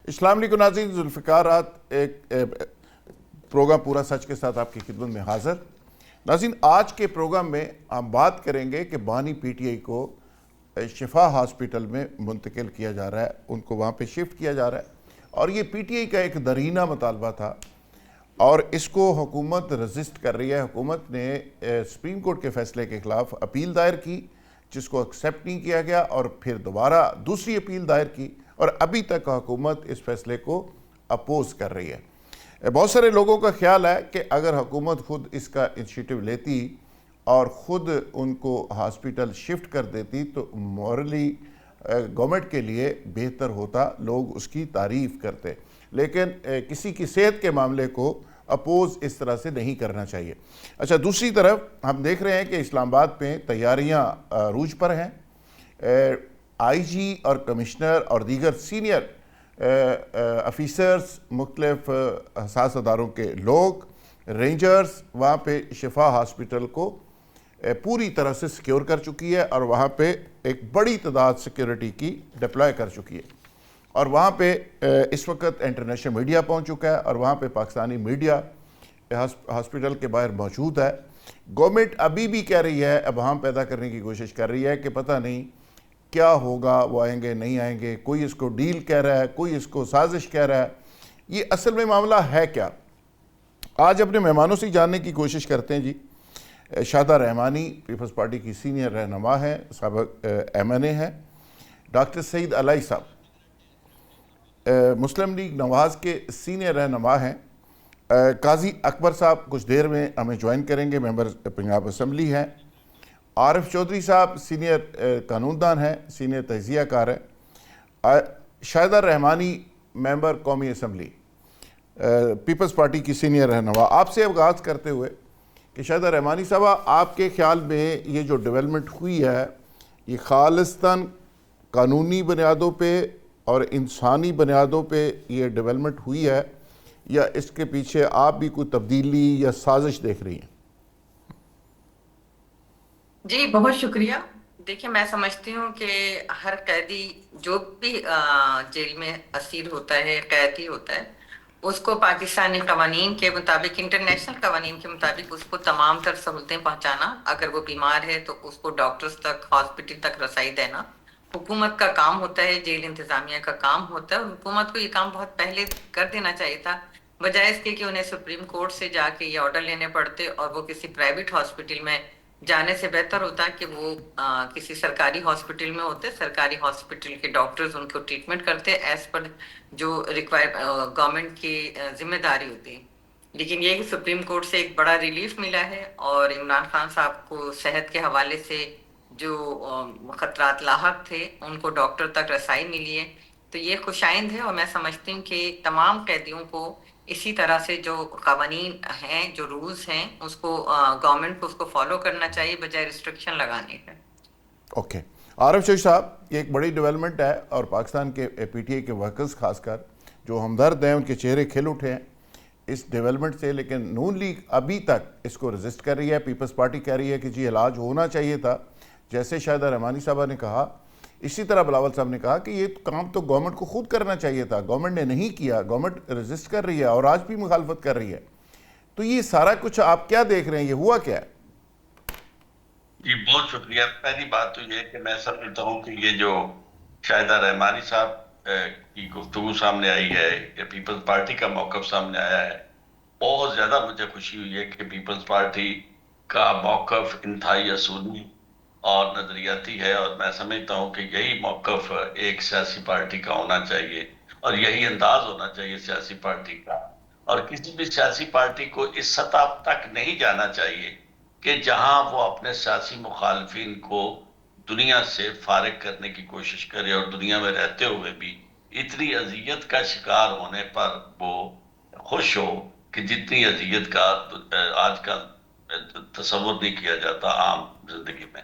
السلام علیکم ناظرین، ذوالفقار رات ایک پروگرام پورا سچ کے ساتھ آپ کی خدمت میں حاضر۔ ناظرین، آج کے پروگرام میں ہم بات کریں گے کہ بانی پی ٹی آئی کو شفا ہاسپٹل میں منتقل کیا جا رہا ہے، ان کو وہاں پہ شفٹ کیا جا رہا ہے، اور یہ پی ٹی آئی کا ایک درینہ مطالبہ تھا اور اس کو حکومت رزسٹ کر رہی ہے۔ حکومت نے سپریم کورٹ کے فیصلے کے خلاف اپیل دائر کی، جس کو ایکسیپٹ نہیں کیا گیا، اور پھر دوبارہ دوسری اپیل دائر کی، اور ابھی تک حکومت اس فیصلے کو اپوز کر رہی ہے۔ بہت سارے لوگوں کا خیال ہے کہ اگر حکومت خود اس کا انیشیٹو لیتی اور خود ان کو ہاسپٹل شفٹ کر دیتی تو مورلی گورنمنٹ کے لیے بہتر ہوتا، لوگ اس کی تعریف کرتے، لیکن کسی کی صحت کے معاملے کو اپوز اس طرح سے نہیں کرنا چاہیے۔ اچھا، دوسری طرف ہم دیکھ رہے ہیں کہ اسلام آباد میں تیاریاں عروج پر ہیں۔ آئی جی اور کمشنر اور دیگر سینئر افیسرز، مختلف حساس اداروں کے لوگ، رینجرز وہاں پہ شفا ہاسپٹل کو پوری طرح سے سیکیور کر چکی ہے، اور وہاں پہ ایک بڑی تعداد سیکیورٹی کی ڈپلوائے کر چکی ہے، اور وہاں پہ اس وقت انٹرنیشنل میڈیا پہنچ چکا ہے، اور وہاں پہ پاکستانی میڈیا ہاسپٹل کے باہر موجود ہے۔ گورنمنٹ ابھی بھی کہہ رہی ہے، ابہام پیدا کرنے کی کوشش کر رہی ہے کہ پتہ نہیں کیا ہوگا، وہ آئیں گے نہیں آئیں گے، کوئی اس کو ڈیل کہہ رہا ہے، کوئی اس کو سازش کہہ رہا ہے۔ یہ اصل میں معاملہ ہے کیا؟ آج اپنے مہمانوں سے جاننے کی کوشش کرتے ہیں۔ جی، شادہ رحمانی پیپلز پارٹی کی سینئر رہنما ہیں، سابق ایم این اے ہیں۔ ڈاکٹر سعید علائی صاحب مسلم لیگ نواز کے سینئر رہنما ہیں۔ قاضی اکبر صاحب کچھ دیر میں ہمیں جوائن کریں گے، ممبر پنجاب اسمبلی ہیں۔ عارف چودھری صاحب سینئر قانون دان ہیں، سینئر تجزیہ کار ہیں۔ شاہدہ رحمانی ممبر قومی اسمبلی، پیپلز پارٹی کی سینئر رہنما۔ آپ سے آغاز کرتے ہوئے کہ شاہدہ رحمانی صاحبہ، آپ کے خیال میں یہ جو ڈیولپمنٹ ہوئی ہے، یہ خالصتاً قانونی بنیادوں پہ اور انسانی بنیادوں پہ یہ ڈیولپمنٹ ہوئی ہے، یا اس کے پیچھے آپ بھی کوئی تبدیلی یا سازش دیکھ رہی ہیں؟ جی بہت شکریہ۔ دیکھیں، میں سمجھتی ہوں کہ ہر قیدی جو بھی جیل میں اسیر ہوتا ہے، قیدی ہوتا ہے، اس کو پاکستانی قوانین کے مطابق، انٹرنیشنل قوانین کے مطابق اس کو تمام تر سہولتیں پہنچانا، اگر وہ بیمار ہے تو اس کو ڈاکٹرز تک، ہاسپٹل تک رسائی دینا حکومت کا کام ہوتا ہے، جیل انتظامیہ کا کام ہوتا ہے، اور حکومت کو یہ کام بہت پہلے کر دینا چاہیے تھا، بجائے اس کے کہ انہیں سپریم کورٹ سے جا کے یہ آرڈر لینے پڑتے، اور وہ کسی پرائیویٹ ہاسپٹل میں جانے سے بہتر ہوتا کہ وہ کسی سرکاری ہاسپٹل میں ہوتے، سرکاری ہاسپٹل کے ڈاکٹرز ان کو ٹریٹمنٹ کرتے ایز پر جو گورنمنٹ کی ذمہ داری ہوتی ہے۔ لیکن یہ کہ سپریم کورٹ سے ایک بڑا ریلیف ملا ہے، اور عمران خان صاحب کو صحت کے حوالے سے جو خطرات لاحق تھے ان کو ڈاکٹر تک رسائی ملی ہے، تو یہ خوشائند ہے۔ اور میں سمجھتی ہوں کہ تمام قیدیوں کو اسی طرح سے جو قوانین ہیں، جو رولز ہیں، اس کو گورنمنٹ کو اس کو فالو کرنا چاہیے بجائے ریسٹرکشن لگانے کا۔ اوکے، عارف چودھری صاحب، یہ ایک بڑی ڈیولپمنٹ ہے، اور پاکستان کے پی ٹی آئی کے ورکرز خاص کر جو ہمدرد ہیں، ان کے چہرے کھل اٹھے ہیں اس ڈیولپمنٹ سے، لیکن نون لیگ ابھی تک اس کو رزسٹ کر رہی ہے۔ پیپلز پارٹی کہہ رہی ہے کہ جی علاج ہونا چاہیے تھا، جیسے شاہدہ رحمانی صاحبہ نے کہا، اسی طرح بلاول صاحب نے کہا کہ یہ کام تو گورنمنٹ کو خود کرنا چاہیے تھا، گورنمنٹ نے نہیں کیا، گورنمنٹ رزسٹ کر رہی ہے اور آج بھی مخالفت کر رہی ہے۔ تو یہ سارا کچھ آپ کیا دیکھ رہے ہیں، یہ ہوا کیا ہے؟ جی بہت شکریہ۔ پہلی بات تو یہ کہ میں سمجھتا ہوں کہ یہ جو شاہدہ رحمانی صاحب کی گفتگو سامنے آئی ہے، کہ پیپلز پارٹی کا موقف سامنے آیا ہے، بہت زیادہ مجھے خوشی ہوئی ہے کہ پیپلز پارٹی کا موقف انتہائی اصولی اور نظریاتی ہے، اور میں سمجھتا ہوں کہ یہی موقف ایک سیاسی پارٹی کا ہونا چاہیے، اور یہی انداز ہونا چاہیے سیاسی پارٹی کا، اور کسی بھی سیاسی پارٹی کو اس سطح تک نہیں جانا چاہیے کہ جہاں وہ اپنے سیاسی مخالفین کو دنیا سے فارغ کرنے کی کوشش کرے، اور دنیا میں رہتے ہوئے بھی اتنی اذیت کا شکار ہونے پر وہ خوش ہو کہ جتنی اذیت کا آج کا تصور نہیں کیا جاتا عام زندگی میں۔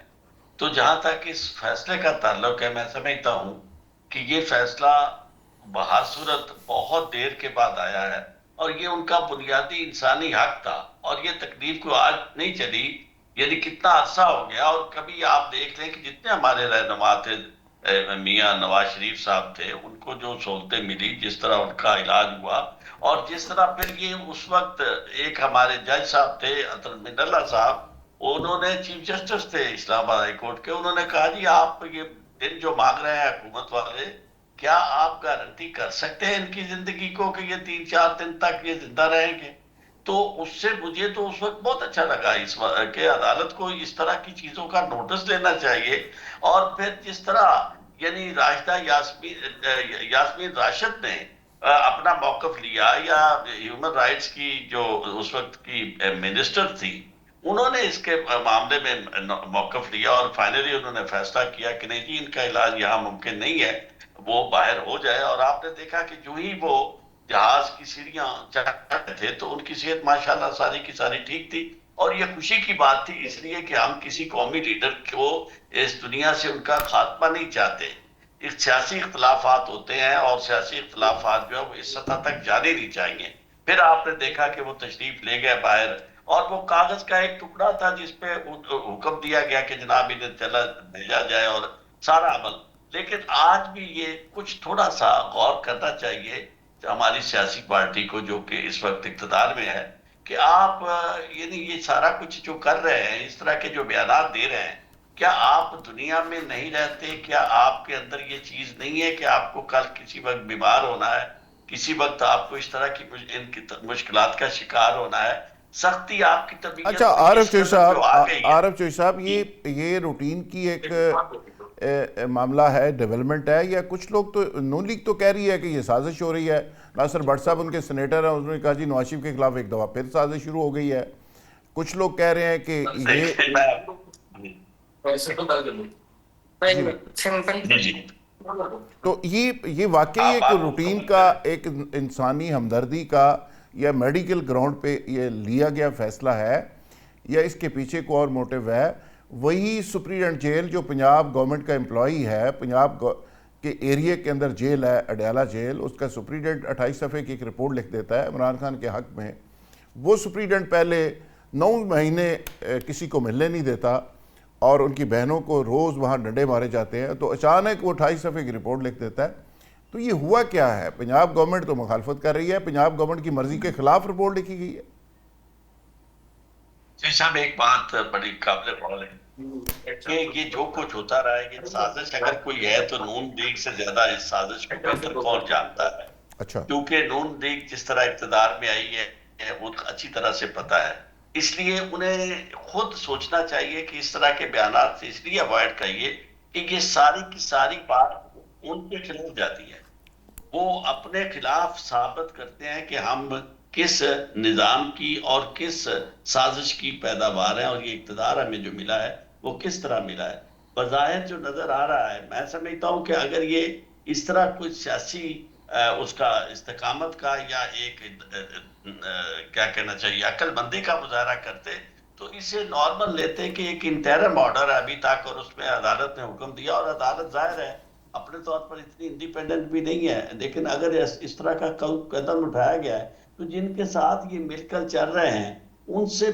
تو جہاں تک اس فیصلے کا تعلق ہے، میں سمجھتا ہوں کہ یہ فیصلہ بہر صورت بہت دیر کے بعد آیا ہے، اور یہ ان کا بنیادی انسانی حق تھا، اور یہ تکلیف کو آج نہیں چلی، یعنی کتنا عرصہ ہو گیا۔ اور کبھی آپ دیکھ لیں کہ جتنے ہمارے رہنما تھے، میاں نواز شریف صاحب تھے، ان کو جو سہولتیں ملی، جس طرح ان کا علاج ہوا، اور جس طرح پھر یہ اس وقت ایک ہمارے جج صاحب تھے اطہر من اللہ صاحب، انہوں نے چیف جسٹس تھے اسلام آباد ہائی کورٹ کے، انہوں نے کہا جی آپ یہ دن جو مانگ رہے ہیں حکومت والے، کیا آپ گارنٹی کر سکتے ہیں ان کی زندگی کو کہ یہ 3-4 دن تک یہ زندہ رہیں گے؟ تو اس سے مجھے تو اس وقت بہت اچھا لگا اس وقت کہ عدالت کو اس طرح کی چیزوں کا نوٹس لینا چاہیے. اور پھر جس طرح یعنی راشدہ یاسمین راشد نے اپنا موقف لیا، یا ہیومن رائٹس کی جو اس وقت کی منسٹر تھی، انہوں نے اس کے معاملے میں موقف لیا، اور فائنلی انہوں نے فیصلہ کیا کہ نہیں جی ان کا علاج یہاں ممکن نہیں ہے، وہ باہر ہو جائے. اور آپ نے دیکھا کہ جو ہی وہ جہاز کی سیڑھیاں چڑھ رہے تھے تو ان کی صحت ماشاءاللہ ساری کی ساری ٹھیک تھی. اور یہ خوشی کی بات تھی، اس لیے کہ ہم کسی قومی لیڈر کو اس دنیا سے ان کا خاتمہ نہیں چاہتے. ایک سیاسی اختلافات ہوتے ہیں، اور سیاسی اختلافات جو ہے وہ اس سطح تک جانے نہیں چاہیے. پھر آپ نے دیکھا کہ وہ تشریف لے گئے باہر، اور وہ کاغذ کا ایک ٹکڑا تھا جس پہ حکم دیا گیا کہ جناب انہیں چلا بھیجا جائے، اور سارا عمل. لیکن آج بھی یہ کچھ تھوڑا سا غور کرنا چاہیے ہماری سیاسی پارٹی کو جو کہ اس وقت اقتدار میں ہے، کہ آپ یعنی یہ سارا کچھ جو کر رہے ہیں، اس طرح کے جو بیانات دے رہے ہیں، کیا آپ دنیا میں نہیں رہتے؟ کیا آپ کے اندر یہ چیز نہیں ہے کہ آپ کو کل کسی وقت بیمار ہونا ہے، کسی وقت آپ کو اس طرح کی ان کی مشکلات کا شکار ہونا ہے؟ سختی آپ کی طبیعت اچھا میں عارف اس چوئی قدر جو آ گئی ہے. عارف چوئی صاحب، یہ روٹین کی ایک معاملہ ہے، ڈیولپمنٹ ہے، یا کچھ لوگ تو نون لیگ تو کہہ رہی ہے کہ یہ سازش ہو رہی ہے؟ ناصر بٹ صاحب ان کے سینیٹر ہیں، انہوں نے کہا جی نواز شریف کے خلاف ایک دفعہ پھر سازش شروع ہو گئی ہے. کچھ لوگ کہہ رہے ہیں کہ یہ تو یہ واقعی ایک روٹین کا، ایک انسانی ہمدردی کا، یا میڈیکل گراؤنڈ پہ یہ لیا گیا فیصلہ ہے، یا اس کے پیچھے کو اور موٹیو ہے؟ وہی سپریڈنٹ جیل جو پنجاب گورنمنٹ کا امپلائی ہے، پنجاب کے ایریے کے اندر جیل ہے اڈیالہ جیل، اس کا سپریڈنٹ 28 صفحے کی ایک رپورٹ لکھ دیتا ہے عمران خان کے حق میں. وہ سپریڈنٹ پہلے 9 مہینے کسی کو ملنے نہیں دیتا، اور ان کی بہنوں کو روز وہاں ڈنڈے مارے جاتے ہیں، تو اچانک وہ 28 صفحے کی رپورٹ لکھ دیتا ہے. تو یہ ہوا کیا ہے؟ پنجاب گورنمنٹ تو مخالفت کر رہی ہے، پنجاب گورنمنٹ کی مرضی کے خلاف رپورٹ لکھی گئی ہے. جی صاحب، ایک بات بڑی قابل غور ہے کہ یہ جو کچھ ہوتا رہا ہے، یہ سازش اگر کوئی ہے تو نون لیگ سے زیادہ اس سازش کو بہتر کون جانتا ہے. اچھا، کیونکہ نون لیگ جس طرح اقتدار میں آئی ہے وہ اچھی طرح سے پتا ہے، اس لیے انہیں خود سوچنا چاہیے کہ اس طرح کے بیانات سے اس لیے اوائڈ کریے کہ یہ ساری کی ساری بات ان کے خلاف جاتی ہے. وہ اپنے خلاف ثابت کرتے ہیں کہ ہم کس نظام کی اور کس سازش کی پیداوار ہیں، اور یہ اقتدار ہمیں جو ملا ہے وہ کس طرح ملا ہے. بظاہر جو نظر آ رہا ہے، میں سمجھتا ہوں کہ اگر یہ اس طرح کوئی سیاسی اس کا استقامت کا یا ایک کیا کہنا چاہیے عقل مندی کا مظاہرہ کرتے، تو اسے نارمل لیتے کہ ایک انٹرم آرڈر ہے ابھی تک، اور اس میں عدالت نے حکم دیا، اور عدالت ظاہر ہے اپنے طور پر اتنی انڈیپینڈنٹ بھی نہیں ہے. لیکن اگر اس طرح کا قدم اٹھایا گیا ہے تو جن کے ساتھ یہ مل کر چل رہے ہیں ان سے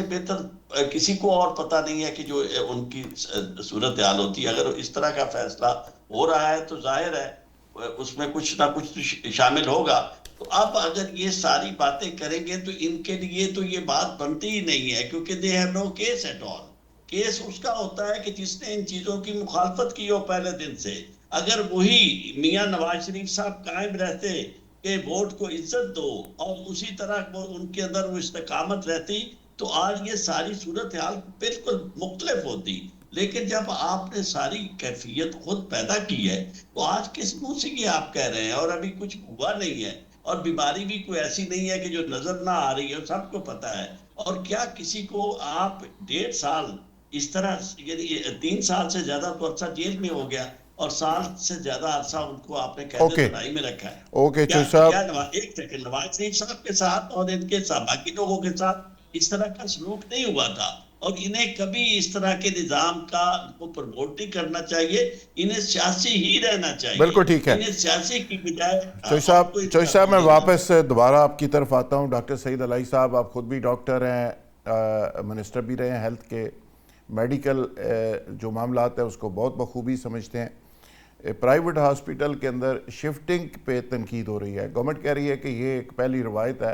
بہتر کسی کو اور پتہ نہیں ہے کہ جو ان کی صورتحال ہوتی ہے. اگر اس طرح کا فیصلہ ہو رہا ہے تو ظاہر ہے اس میں کچھ نہ کچھ تو شامل ہوگا. تو اب اگر یہ ساری باتیں کریں گے تو ان کے لیے تو یہ بات بنتی ہی نہیں ہے، کیونکہ they have no case at all. Case اس کا ہوتا ہے کہ جس نے ان چیزوں کی مخالفت کی ہو پہلے دن سے. اگر وہی میاں نواز شریف صاحب قائم رہتے کہ ووٹ کو عزت دو، اور اسی طرح ان کے اندر وہ استقامت رہتی، تو آج یہ ساری صورتحال بالکل مختلف ہوتی. لیکن جب آپ نے ساری کیفیت خود پیدا کی ہے تو آج کس منہ سے یہ آپ کہہ رہے ہیں؟ اور ابھی کچھ ہوا نہیں ہے، اور بیماری بھی کوئی ایسی نہیں ہے کہ جو نظر نہ آ رہی ہے، سب کو پتا ہے. اور کیا کسی کو آپ 1.5 سال اس طرح، یعنی 3 سال سے زیادہ تو عرصہ جیل میں ہو گیا، اور سال سے زیادہ عرصہ ان کو آپ نے قید دنائی میں رکھا ہے. اوکے چوئی صاحب، ایک سیکنڈ، نواز شریف صاحب کے ساتھ اور ان کے ساتھ باقی لوگوں کے ساتھ اس طرح کا سلوک نہیں ہوا تھا، اور انہیں کبھی اس طرح کے نظام کا کو پروموٹ نہیں کرنا چاہیے. انہیں سیاسی ہی رہنا چاہیے. بالکل ٹھیک ہے انہیں سیاسی کی بجائے. چوئی صاحب میں واپس دوبارہ آپ کی طرف آتا ہوں. ڈاکٹر سعید الہی صاحب، آپ خود بھی ڈاکٹر ہیں، منسٹر بھی رہے ہیں ہیلتھ کے. میڈیکل جو معاملات ہیں اس کو بہت بخوبی سمجھتے ہیں. پرائیویٹ ہاسپٹل کے اندر شفٹنگ پہ تنقید ہو رہی ہے. گورنمنٹ کہہ رہی ہے کہ یہ ایک پہلی روایت ہے,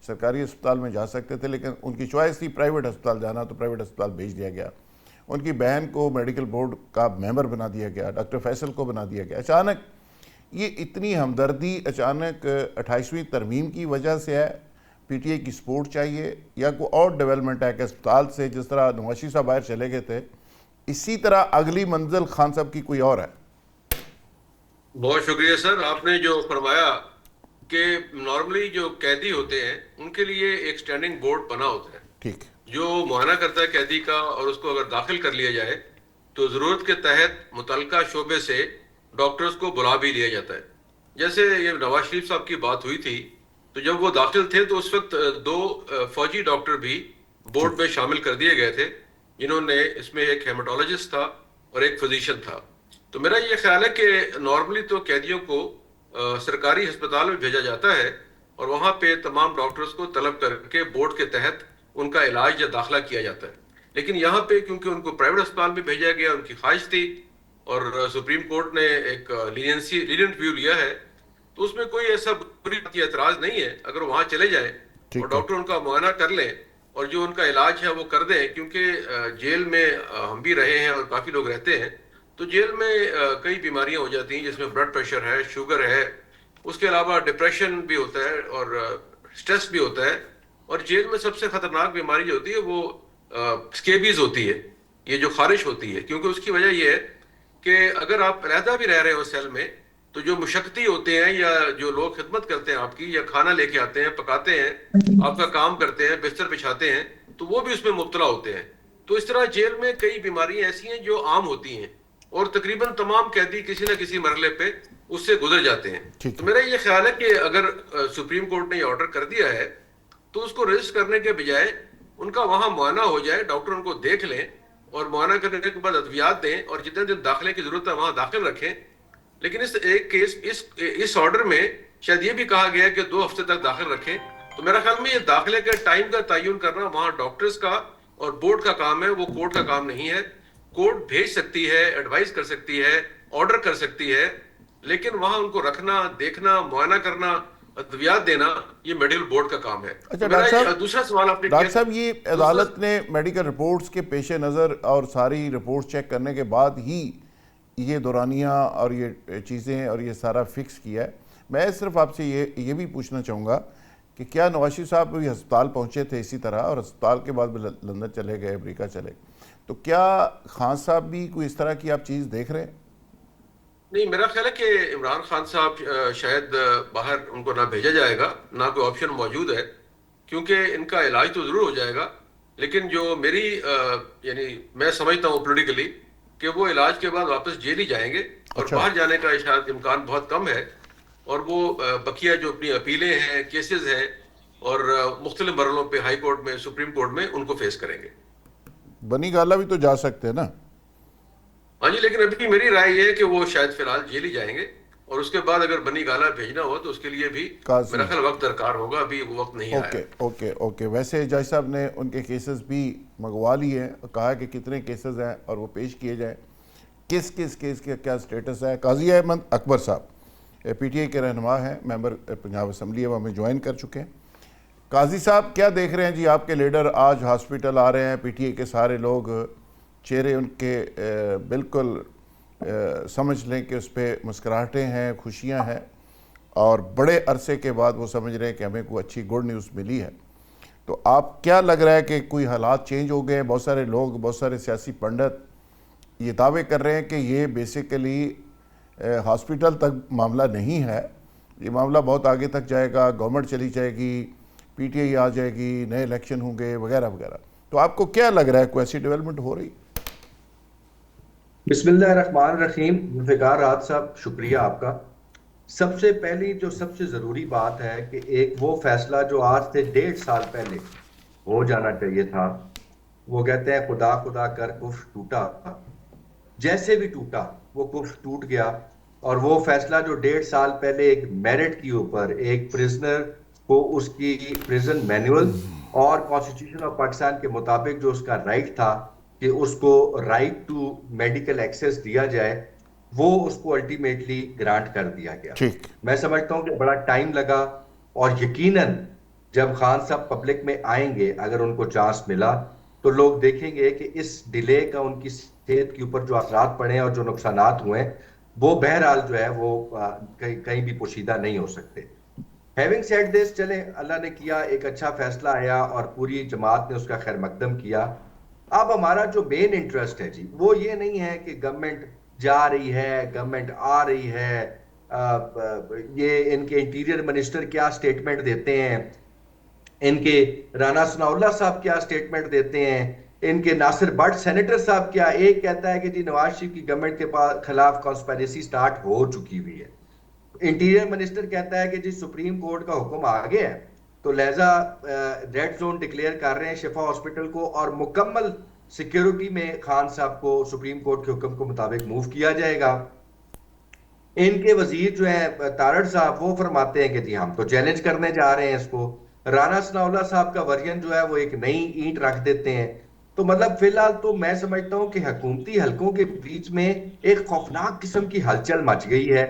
سرکاری اسپتال میں جا سکتے تھے لیکن ان کی چوائس تھی پرائیویٹ ہسپتال جانا, تو پرائیویٹ ہسپتال بھیج دیا گیا. ان کی بہن کو میڈیکل بورڈ کا ممبر بنا دیا گیا, ڈاکٹر فیصل کو بنا دیا گیا. اچانک یہ اتنی ہمدردی اچانک 28ویں ترمیم کی وجہ سے ہے؟ پی ٹی آئی کی سپورٹ چاہیے یا کوئی اور ڈیولپمنٹ ہے کہ اسپتال سے جس طرح نواشی صاحب باہر چلے گئے تھے اسی طرح اگلی منزل خان صاحب کی کوئی اور ہے؟ بہت شکریہ سر. آپ نے جو فرمایا کہ نارملی جو قیدی ہوتے ہیں ان کے لیے ایک سٹینڈنگ بورڈ بنا ہوتا ہے ٹھیک, جو معائنہ کرتا ہے قیدی کا, اور اس کو اگر داخل کر لیا جائے تو ضرورت کے تحت متعلقہ شعبے سے ڈاکٹرز کو بلا بھی لیا جاتا ہے. جیسے یہ نواز شریف صاحب کی بات ہوئی تھی تو جب وہ داخل تھے تو اس وقت 2 فوجی ڈاکٹر بھی بورڈ میں شامل کر دیے گئے تھے, جنہوں نے اس میں ایک ہیماٹولوجسٹ تھا اور ایک فزیشین تھا. تو میرا یہ خیال ہے کہ نارملی تو قیدیوں کو سرکاری ہسپتال میں بھیجا جاتا ہے اور وہاں پہ تمام ڈاکٹرز کو طلب کر کے بورڈ کے تحت ان کا علاج یا داخلہ کیا جاتا ہے. لیکن یہاں پہ کیونکہ ان کو پرائیویٹ ہسپتال میں بھیجا گیا, ان کی خواہش تھی اور سپریم کورٹ نے ایک لینینٹ ویو لیا ہے, تو اس میں کوئی ایسا بری اعتراض نہیں ہے اگر وہاں چلے جائیں اور ڈاکٹر ان کا معائنہ کر لیں اور جو ان کا علاج ہے وہ کر دیں. کیونکہ جیل میں ہم بھی رہے ہیں اور کافی لوگ رہتے ہیں, تو جیل میں کئی بیماریاں ہو جاتی ہیں جس میں بلڈ پریشر ہے, شوگر ہے, اس کے علاوہ ڈپریشن بھی ہوتا ہے اور سٹریس بھی ہوتا ہے. اور جیل میں سب سے خطرناک بیماری جو ہوتی ہے وہ سکیبیز ہوتی ہے, یہ جو خارش ہوتی ہے. کیونکہ اس کی وجہ یہ ہے کہ اگر آپ علیحدہ بھی رہ رہے ہو سیل میں تو جو مشقتی ہوتے ہیں یا جو لوگ خدمت کرتے ہیں آپ کی, یا کھانا لے کے آتے ہیں, پکاتے ہیں, آپ کا کام کرتے ہیں, بستر بچھاتے ہیں, تو وہ بھی اس میں مبتلا ہوتے ہیں. تو اس طرح جیل میں کئی بیماریاں ایسی ہیں جو عام ہوتی ہیں اور تقریباً تمام قیدی کسی نہ کسی مرحلے پہ اس سے گزر جاتے ہیں. تو میرا یہ خیال ہے کہ اگر سپریم کورٹ نے یہ آرڈر کر دیا ہے تو اس کو رجسٹر کرنے کے بجائے ان کا وہاں معائنہ ہو جائے, ڈاکٹر ان کو دیکھ لیں اور معائنہ کرنے کے بعد ادویات دیں اور جتنے دن داخلے کی ضرورت ہے وہاں داخل رکھیں. لیکن اس ایک کیس اس آرڈر میں شاید یہ بھی کہا گیا ہے کہ 2 ہفتے تک داخل رکھیں. تو میرا خیال میں یہ داخلے کے ٹائم کا تعین کرنا وہاں ڈاکٹرز کا اور بورڈ کا کام ہے, وہ کورٹ کا کام نہیں ہے. کورٹ بھیج سکتی ہے, ایڈوائز کر سکتی ہے, آرڈر کر سکتی ہے, لیکن وہاں ان کو رکھنا, دیکھنا, معائنہ کرنا, ادویات دینا یہ میڈیکل بورڈ کا کام ہے. اچھا دوسرا سوال آپ نے ڈاکٹر صاحب, یہ عدالت نے میڈیکل رپورٹس کے پیش نظر اور ساری رپورٹس چیک کرنے کے بعد ہی یہ دورانیہ اور یہ چیزیں اور یہ سارا فکس کیا ہے. میں صرف آپ سے یہ بھی پوچھنا چاہوں گا کہ کیا نواز شریف صاحب بھی ہسپتال پہنچے تھے اسی طرح اور ہسپتال کے بعد بھی لندن چلے گئے, امریکہ چلے, تو کیا خان صاحب بھی کوئی اس طرح کی آپ چیز دیکھ رہے ہیں؟ نہیں, میرا خیال ہے کہ عمران خان صاحب شاید باہر ان کو نہ بھیجا جائے گا, نہ کوئی آپشن موجود ہے, کیونکہ ان کا علاج تو ضرور ہو جائے گا. لیکن جو میری یعنی میں سمجھتا ہوں پولیٹیکلی کہ وہ علاج کے بعد واپس جیل ہی جائیں گے اور باہر جانے کا شاید امکان بہت کم ہے, اور وہ بقیہ جو اپنی اپیلیں ہیں, کیسز ہیں اور مختلف مرحلوں پہ ہائی کورٹ میں, سپریم کورٹ میں ان کو فیس کریں گے. بنی گالا بھی تو جا سکتے ہیں نا؟ ہاں جی, لیکن ابھی میری رائے یہ ہے کہ وہ شاید فی الحال جیل ہی جائیں گے, اور اس کے بعد اگر بنی گالا بھیجنا ہو تو اس کے لیے بھی میرا خیال وقت درکار ہوگا, ابھی وہ وقت نہیں آیا. اوکے. ویسے جج صاحب نے ان کے کیسز بھی منگوا لیے ہیں, کہا کہ کتنے کیسز ہیں اور وہ پیش کیے جائیں, کس کیس کا کیا سٹیٹس ہے. قاضی احمد اکبر صاحب پی ٹی آئی کے رہنما ہیں, ممبر پنجاب اسمبلی ہے, وہ ہمیں جوائن کر چکے ہیں. قاضی صاحب کیا دیکھ رہے ہیں جی؟ آپ کے لیڈر آج ہاسپٹل آ رہے ہیں, پی ٹی آئی کے سارے لوگ, چہرے ان کے بالکل سمجھ لیں کہ اس پہ مسکراہٹیں ہیں, خوشیاں ہیں, اور بڑے عرصے کے بعد وہ سمجھ رہے ہیں کہ ہمیں کوئی اچھی گڈ نیوز ملی ہے. تو آپ کیا لگ رہا ہے کہ کوئی حالات چینج ہو گئے ہیں؟ بہت سارے لوگ, بہت سارے سیاسی پنڈت یہ دعوے کر رہے ہیں کہ یہ بیسیکلی ہاسپٹل تک معاملہ نہیں ہے, یہ معاملہ بہت آگے تک جائے گا, گورنمنٹ چلی جائے گی, پی ٹی آئی آ جائے گی, نئے الیکشن ہوں گے وغیرہ وغیرہ. تو آپ کو کیا لگ رہا ہے, کوئی ایسی ڈیولپمنٹ ہو رہی؟ بسم اللہ الرحمن الرحیم. ذوالفقار راحت صاحب, شکریہ آپ کا. سب سے پہلی جو سب سے ضروری بات ہے کہ ایک وہ فیصلہ جو آج سے 1.5 سال پہلے ہو جانا چاہیے تھا, وہ کہتے ہیں خدا خدا کر کفر ٹوٹا, جیسے بھی ٹوٹا وہ کفر ٹوٹ گیا. اور وہ فیصلہ جو 1.5 سال پہلے ایک میرٹ کے اوپر ایک پرزنر کو اس کی پریزن مینول اور کانسٹیٹیوشن آف پاکستان کے مطابق جو اس کا رائٹ تھا کہ اس کو رائٹ ٹو میڈیکل ایکسیس دیا جائے، وہ اس کو الٹیمیٹلی گرانٹ کر دیا گیا. ٹھیک. میں سمجھتا ہوں کہ بڑا ٹائم لگا، اور یقیناً جب خان صاحب پبلک میں آئیں گے، اگر ان کو چانس ملا، تو لوگ دیکھیں گے کہ اس ڈیلے کا ان کی صحت کے اوپر جو اثرات پڑے ہیں اور جو نقصانات ہوئے ہیں، وہ بہرحال جو ہے وہ کہیں بھی پوشیدہ نہیں ہو سکتے. ہیونگ سیڈ دس، چلیں اللہ نے کیا، ایک اچھا فیصلہ آیا اور پوری جماعت نے اس کا خیر مقدم کیا. اب ہمارا جو مین انٹرسٹ ہے جی، وہ یہ نہیں ہے کہ گورنمنٹ جا رہی ہے، گورنمنٹ آ رہی ہے، یہ ان کے انٹیریئر منسٹر کیا سٹیٹمنٹ دیتے ہیں، ان کے رانا ثناء اللہ صاحب کیا سٹیٹمنٹ دیتے ہیں، ان کے ناصر بٹ سینیٹر صاحب کیا. ایک کہتا ہے کہ جی نواز شریف کی گورنمنٹ کے خلاف کانسپیریسی سٹارٹ ہو چکی ہوئی ہے. انٹیریئر منسٹر کہتا ہے کہ جی سپریم کورٹ کا حکم آ گیا ہے، تو لہذا ریڈ زون ڈکلیئر کر رہے ہیں شفا ہاسپٹل کو، اور مکمل سیکیورٹی میں خان صاحب کو سپریم کورٹ کے حکم کو مطابق موو کیا جائے گا. ان کے وزیر جو ہیں تارڑ صاحب، وہ فرماتے ہیں کہ جی ہم تو چیلنج کرنے جا رہے ہیں اس کو. رانا ثناء اللہ صاحب کا ورژن جو ہے وہ ایک نئی اینٹ رکھ دیتے ہیں. تو مطلب فی الحال تو میں سمجھتا ہوں کہ حکومتی حلقوں کے بیچ میں ایک خوفناک قسم کی ہلچل مچ گئی ہے.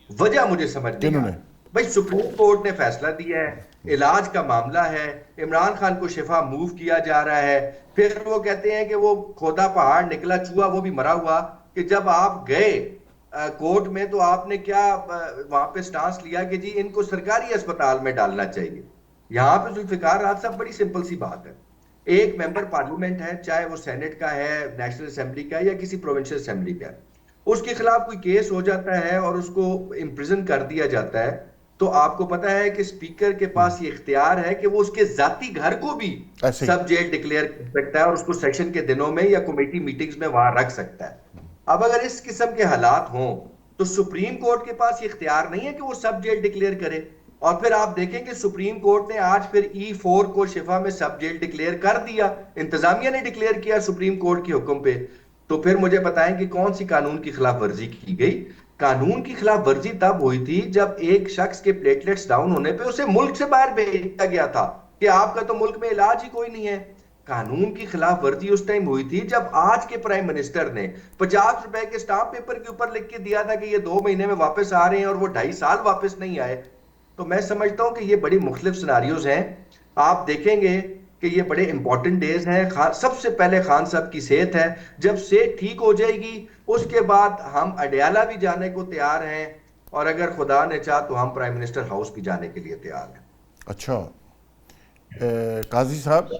وجہ مجھے سمجھ نہیں آ رہی. بھائی سپریم کورٹ نے فیصلہ دیا ہے، علاج کا معاملہ ہے، عمران خان کو شفا موو کیا جا رہا ہے، پھر وہ کہتے ہیں کہ وہ کھودا پہاڑ نکلا چوہا وہ بھی مرا ہوا، کہ جب آپ گئے کورٹ میں تو آپ نے کیا وہاں پہ سٹانس لیا کہ جی ان کو سرکاری اسپتال میں ڈالنا چاہیے. یہاں پہ ذوالفقار راز صاحب بڑی سمپل سی بات ہے، ایک ممبر پارلیمنٹ ہے، چاہے وہ سینٹ کا ہے، نیشنل اسمبلی کا ہے یا کسی پروونشل اسمبلی کا ہے، اس کے خلاف کوئی کیس ہو جاتا ہے اور اس کو امپریزن کر دیا جاتا ہے، تو آپ کو پتا ہے کہ اسپیکر کے پاس یہ اختیار ہے کہ وہ اس کے ذاتی گھر کو بھی سب جیل ڈکلیئر کر سکتا ہے اور اس کو سیشن کے دنوں میں یا کمیٹی میٹنگز میں وہاں رکھ سکتا ہے. اب اگر اس قسم کے حالات ہوں تو سپریم کورٹ کے پاس یہ اختیار نہیں ہے کہ وہ سب جیل ڈکلیئر کرے. اور پھر آپ دیکھیں کہ سپریم کورٹ نے آج پھر E4 کو شفا میں سب جیل ڈکلیئر کر دیا، انتظامیہ نے ڈکلیئر کیا سپریم کورٹ کے حکم پہ. تو پھر مجھے بتائیں کہ کون سی قانون کی خلاف ورزی کی گئی؟ قانون کی خلاف ورزی تب ہوئی تھی جب ایک شخص کے پلیٹلیٹس ڈاؤن ہونے پہ اسے ملک سے باہر بھیج دیا گیا تھا کہ آپ کا تو ملک میں علاج ہی کوئی نہیں ہے. قانون کی خلاف ورزی اس ٹائم ہوئی تھی جب آج کے پرائم منسٹر نے 50 روپے کے سٹامپ پیپر کے اوپر لکھ کے دیا تھا کہ یہ 2 مہینے میں واپس آ رہے ہیں، اور وہ 2.5 سال واپس نہیں آئے. تو میں سمجھتا ہوں کہ یہ بڑی مختلف سناریوز ہیں. آپ دیکھیں گے کہ یہ بڑے امپورٹنٹ ڈیز ہیں. سب سے پہلے خان صاحب کی صحت ہے، جب صحت ٹھیک ہو جائے گی اس کے بعد ہم اڈیالہ بھی جانے کو تیار ہیں، اور اگر خدا نے چاہ تو ہم پرائم منسٹر ہاؤس بھی جانے کے لیے تیار ہیں. اچھا قاضی صاحب،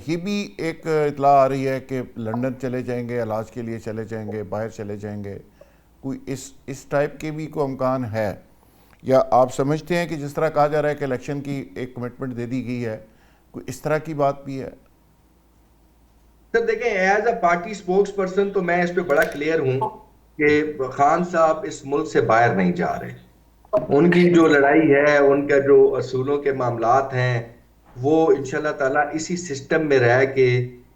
یہ بھی ایک اطلاع آ رہی ہے کہ لنڈن چلے جائیں گے، علاج کے لیے چلے جائیں گے، باہر چلے جائیں گے. کوئی اس ٹائپ کے بھی کوئی امکان ہے، یا آپ سمجھتے ہیں کہ جس طرح کہا جا رہا ہے کہ الیکشن کی ایک کمٹمنٹ دے دی گئی ہے، کوئی اس طرح کی بات بھی ہے؟ سر دیکھیں، as a party spokes person تو میں اس پہ بڑا کلیئر ہوں کہ خان صاحب اس ملک سے باہر نہیں جا رہے. ان کی جو لڑائی ہے، ان کا جو اصولوں کے معاملات ہیں، وہ انشاءاللہ تعالیٰ اسی سسٹم میں رہ کے،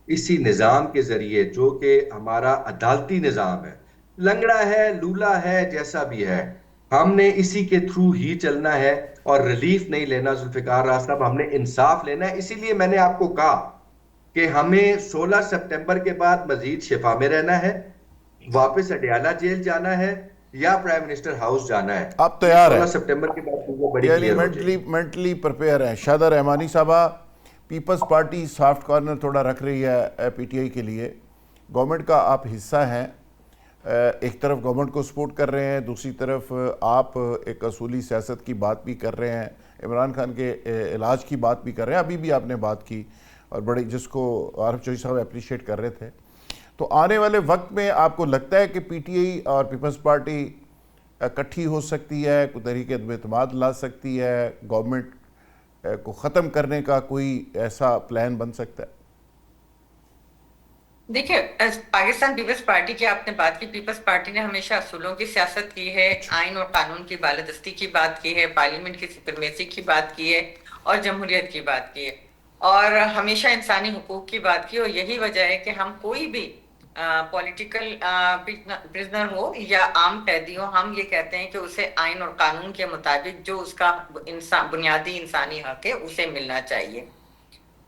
اسی نظام کے ذریعے جو کہ ہمارا عدالتی نظام ہے، لنگڑا ہے، لولا ہے، جیسا بھی ہے، ہم نے اسی کے تھرو ہی چلنا ہے اور ریلیف نہیں لینا. ذوالفقار راز صاحب، ہم نے انصاف لینا ہے. اسی لیے میں نے آپ کو کہا کہ ہمیں 16 سپٹمبر کے بعد مزید شفا میں رہنا ہے، واپس اڈیالہ جیل جانا ہے، یا پرائم منسٹر ہاؤس جانا ہے. آپ تیار ہیں؟ 16 سپٹمبر کے بعد وہ بڑی یعنی کلیئر ہو جائے گی. مینٹلی پریپیئر ہیں. شادہ رحمانی صاحبہ، پیپلز پارٹی سافٹ کارنر تھوڑا رکھ رہی ہے پی ٹی آئی کے لیے. گورنمنٹ کا آپ حصہ ہیں، ایک طرف گورنمنٹ کو سپورٹ کر رہے ہیں، دوسری طرف آپ ایک اصولی سیاست کی بات بھی کر رہے ہیں، عمران خان کے علاج کی بات بھی کر رہے ہیں. ابھی بھی آپ نے بات کی اور بڑی، جس کو عارف چوہدری صاحب اپریشیٹ کر رہے تھے. تو آنے والے وقت میں آپ کو لگتا ہے کہ پی ٹی آئی اور پیپلز پارٹی اکٹھی ہو سکتی ہے، کوئی تحریک عدم اعتماد لا سکتی ہے، گورنمنٹ کو ختم کرنے کا کوئی ایسا پلان بن سکتا ہے؟ دیکھیں، پاکستان پیپلز پارٹی کی آپ نے بات کی. پیپلز پارٹی نے ہمیشہ اصولوں کی سیاست کی ہے، آئین اور قانون کی بالادستی کی بات کی ہے، پارلیمنٹ کی سپریمیسی کی بات کی ہے، اور جمہوریت کی بات کی ہے، اور ہمیشہ انسانی حقوق کی بات کی. اور یہی وجہ ہے کہ ہم کوئی بھی پولیٹیکل پرزنر ہو یا عام قیدی ہو، ہم یہ کہتے ہیں کہ اسے آئین اور قانون کے مطابق جو اس کا بنیادی انسانی حق ہے اسے ملنا چاہیے.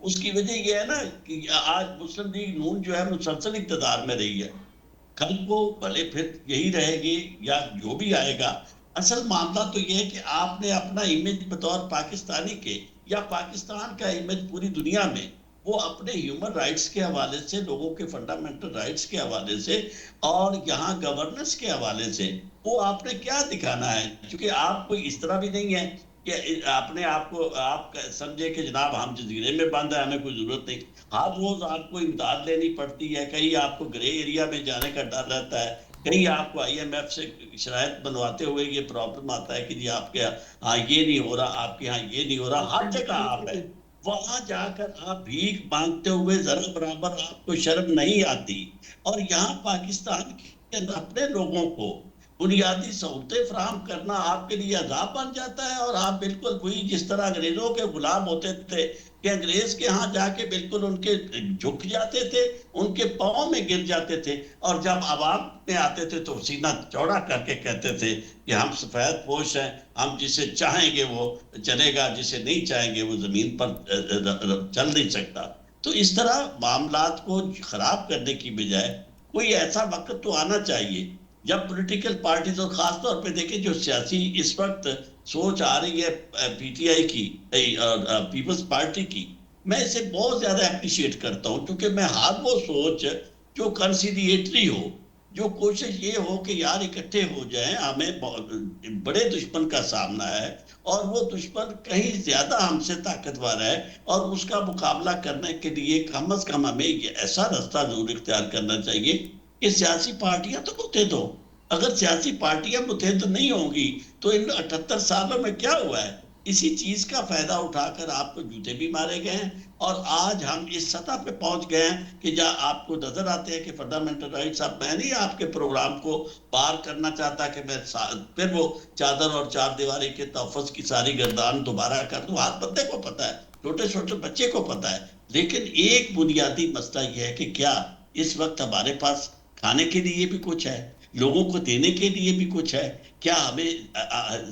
اس کی وجہ یہ ہے نا کہ آج مسلم لیگ نون جو ہے مسلسل اقتدار میں رہی ہے، کل کو بھلے پھر یہی رہے گی یا جو بھی آئے گا. اصل معاملہ تو یہ ہے کہ آپ نے اپنا امیج بطور پاکستانی کے یا پاکستان کا امیج پوری دنیا میں وہ اپنے ہیومن رائٹس کے حوالے سے، لوگوں کے فنڈامنٹل رائٹس کے حوالے سے اور یہاں گورننس کے حوالے سے وہ آپ نے کیا دکھانا ہے؟ کیونکہ آپ کوئی اس طرح بھی نہیں ہے کہ آپ نے آپ کو آپ سمجھے کہ جناب ہم جزیرے میں بند ہیں، ہمیں کوئی ضرورت نہیں. ہر روز آپ کو امداد لینی پڑتی ہے، کہیں آپ کو گرے ایریا میں جانے کا ڈر رہتا ہے، کہیں آپ کو IMF سے شرائط بنواتے ہوئے یہ پرابلم آتا ہے کہ جی آپ کے ہاں یہ نہیں ہو رہا، آپ کے ہاں یہ نہیں ہو رہا. ہر جگہ آپ ہے، وہاں جا کر آپ بھیک مانگتے ہوئے ذرا برابر آپ کو شرم نہیں آتی. اور یہاں پاکستان کے اندر اپنے لوگوں کو بنیادی سہولتیں فراہم کرنا آپ کے لیے عذاب بن جاتا ہے. اور آپ بالکل وہی جس طرح انگریزوں کے غلام ہوتے تھے کہ انگریز کے ہاں جا کے بالکل ان کے جھک جاتے تھے، ان کے پاؤں میں گر جاتے تھے، اور جب عوام میں آتے تھے تو سینہ چوڑا کر کے کہتے تھے کہ ہم سفید پوش ہیں، ہم جسے چاہیں گے وہ چلے گا، جسے نہیں چاہیں گے وہ زمین پر چل نہیں سکتا. تو اس طرح معاملات کو خراب کرنے کی بجائے کوئی ایسا وقت تو آنا چاہیے جب پولیٹیکل پارٹیز، اور خاص طور پہ دیکھیں جو سیاسی اس وقت سوچ آ رہی ہے PTI کی، پیپلز پارٹی کی، میں اسے بہت زیادہ اپریشیٹ کرتا ہوں، کیونکہ میں ہر وہ سوچ جو کنسیڈیٹری ہو، جو کوشش یہ ہو کہ یار اکٹھے ہو جائیں، ہمیں بڑے دشمن کا سامنا ہے اور وہ دشمن کہیں زیادہ ہم سے طاقتور ہے، اور اس کا مقابلہ کرنے کے لیے کم از کم ہمیں یہ ایسا راستہ ضرور اختیار کرنا چاہیے کہ سیاسی پارٹیاں تو متحد ہوں. اگر سیاسی پارٹیاں متحد نہیں ہوں گی تو ان 78 سالوں میں کیا ہوا ہے؟ اسی چیز کا فائدہ اٹھا کر آپ کو جوتے بھی مارے گئے ہیں، اور آج ہم اس سطح پہ پہنچ گئے ہیں کہ جہاں آپ کو نظر آتے ہیں کہ فنڈامنٹل رائٹس. اب میں نہیں آپ کے پروگرام کو پار کرنا چاہتا کہ میں پھر وہ چادر اور چار دیواری کے تحفظ کی ساری گردان دوبارہ کر دوں. ہر بندے کو پتا ہے، چھوٹے چھوٹے بچے کو پتا ہے. لیکن ایک بنیادی مسئلہ یہ ہے کہ کیا اس وقت ہمارے پاس کھانے کے لیے بھی کچھ ہے، لوگوں کو دینے کے لیے بھی کچھ ہے؟ کیا ہمیں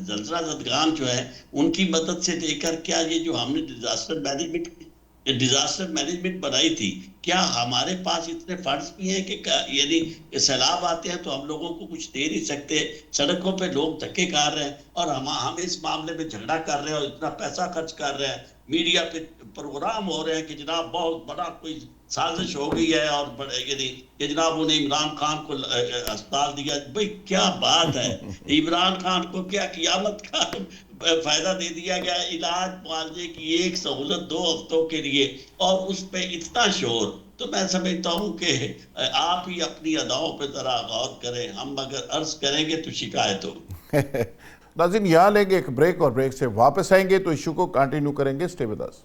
زلزلہ زدگان جو ہے ان کی مدد سے لے کر، کیا یہ جو ہم نے ڈیزاسٹر مینجمنٹ بنائی تھی، کیا ہمارے پاس اتنے فنڈز بھی ہیں کہ یعنی سیلاب آتے ہیں تو ہم لوگوں کو کچھ دے نہیں سکتے؟ سڑکوں پہ لوگ دھکے کھا رہے ہیں اور ہم اس معاملے میں جھگڑا کر رہے ہیں اور اتنا پیسہ خرچ کر رہے ہیں. میڈیا پہ پروگرام ہو رہے ہیں کہ جناب بہت بڑا کوئی سازش ہو گئی ہے، اور یعنی کہ جناب انہیں عمران خان کو اسپتال دیا. بھئی کیا بات ہے؟ عمران خان کو کیا قیامت کا فائدہ دے دیا گیا؟ علاج معالجے کی ایک سہولت 2 ہفتوں کے لیے، اور اس پہ اتنا شور. تو میں سمجھتا ہوں کہ آپ ہی اپنی اداؤں پہ ذرا غور کریں، ہم اگر عرض کریں گے تو شکایت ہوگی. ناظرین یہاں لیں گے ایک بریک، اور بریک سے واپس آئیں گے تو ایشو کو کنٹینیو کریں گے. Stay with us.